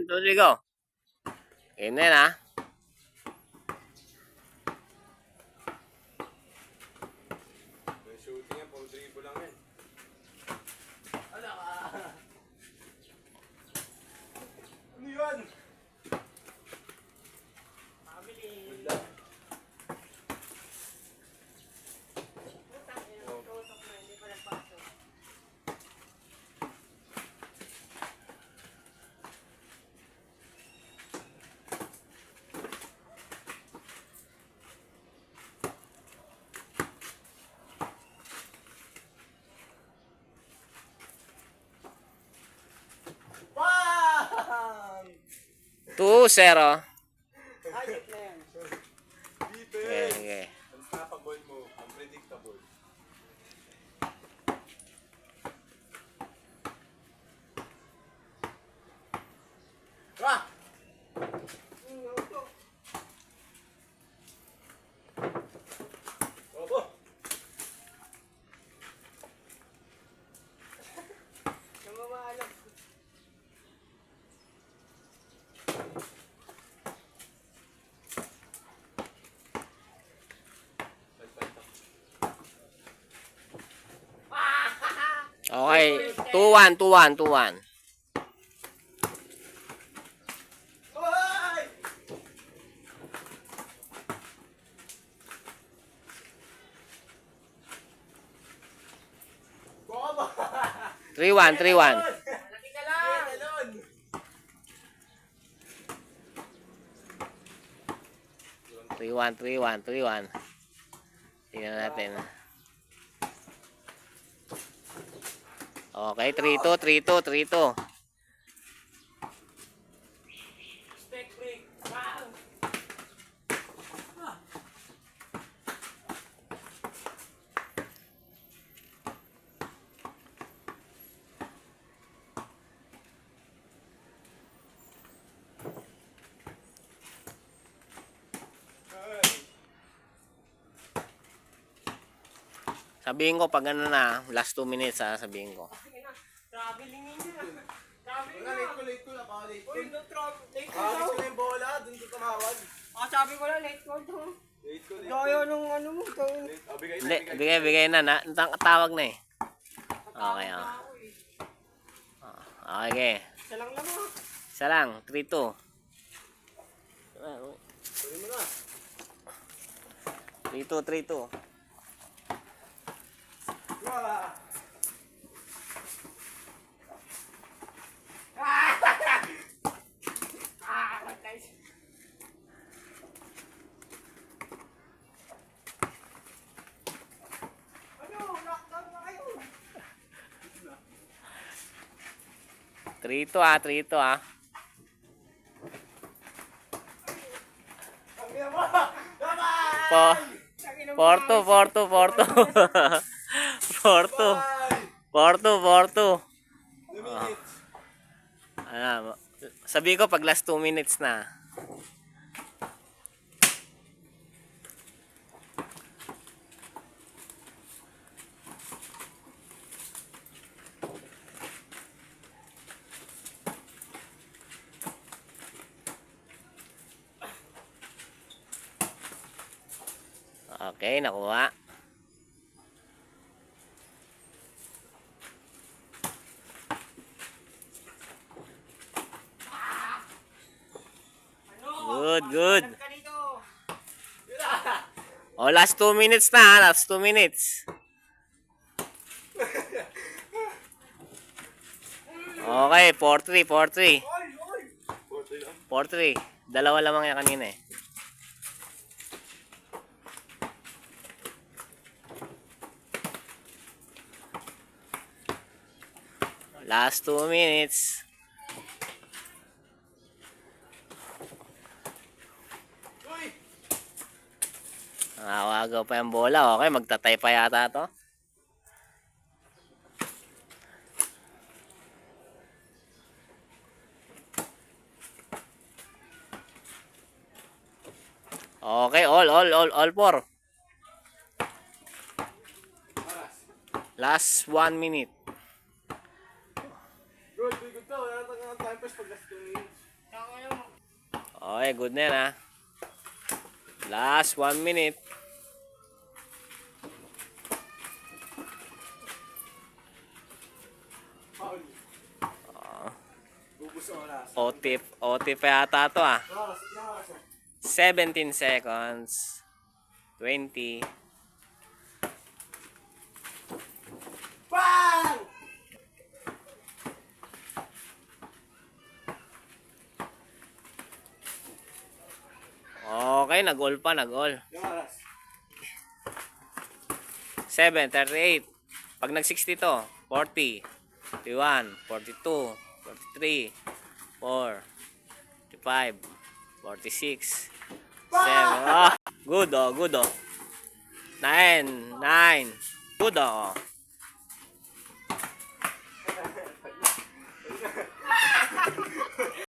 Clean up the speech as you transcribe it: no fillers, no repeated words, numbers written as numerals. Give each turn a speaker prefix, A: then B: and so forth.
A: Tuloy go. Game na yan, ha?
B: May shooting yan, pang dribble lang yan.
C: Ano ka? Ano yun? Family.
B: Good luck.
C: Bang!
A: 2-0.
C: Ayok na yan.
A: Okay, okay.
B: Unstoppable mo, unpredictable.
C: Ah!
B: Opo!
C: Namamalam.
A: Okay. 2-1, 2-1, 2-1.
C: Hoy! Buka ba?
A: 3-1, 3-1.
C: Laki ka lang! Talon!
A: 3-1, 3-1, 3-1. Tingnan natin. Okay, 3-2, 3-2, 3-2.
C: Step break! Bang!
A: Sabihin ko pag ano na, last 2 minutes, ha, sabihin ko.
C: Traveling ninyo. Traveling
B: Wala,
C: na.
B: late ko, baka late ko.
C: Uy, no travel. Late ko
B: Alis
C: daw.
B: ko na yung bola, dun ko tumawag.
C: Sabi ko lang, late ko daw.
B: Late ko, late ko.
C: Gaya nung ano mo.
B: Late. Oh, bigay na,
A: Hindi,
B: bigay.
A: bigay na. Tawag na eh. Okay, oh. Okay.
C: Isa lang lang ah.
A: Isa lang, 3-2.
B: Tuloy mo na.
A: 3-2, 3-2.
B: Ah!
C: Patay. Ano? Lockdown na kayo.
A: 3-2, ah, 3-2, ah.
C: Ang ina mo. Tama!
A: 4-2, 4-2, 4-2. 4-2. 4-2, 4-2.
B: 2 minutes.
A: Ano, sabi ko pag last 2 minutes na. Okay, nakuha. Good, good.
C: Hanap ka dito.
A: Oh, last 2 minutes na, ha? Last 2 minutes. Okay, 4-3, 4-3.
C: Oy, oy.
B: 40 lang.
A: 4-3. Dalawa lamang yan kanina eh. Last 2 minutes.
B: Uy!
A: Nakawagaw pa yung bola. Okay, magtatay pa yata to. Okay, all four. Last 1 minute.
B: Good, good to. Wala na time pass pag last 2 minutes.
A: Okay, good na yan ha. Last 1 minute.
B: Paul. Bubus oras.
A: OT pa yata to ah.
C: Oras, ilang oras na?
A: 17 seconds. 20.
C: Bang!
A: Okay, nag-all pa, nag-all.
C: Ilang oras?
A: 7:38. Pag nag-60 to, 40, 41, 42, 43, 4, 45, 46, 7. Oh, good oh, good oh. 9, 9. Good oh.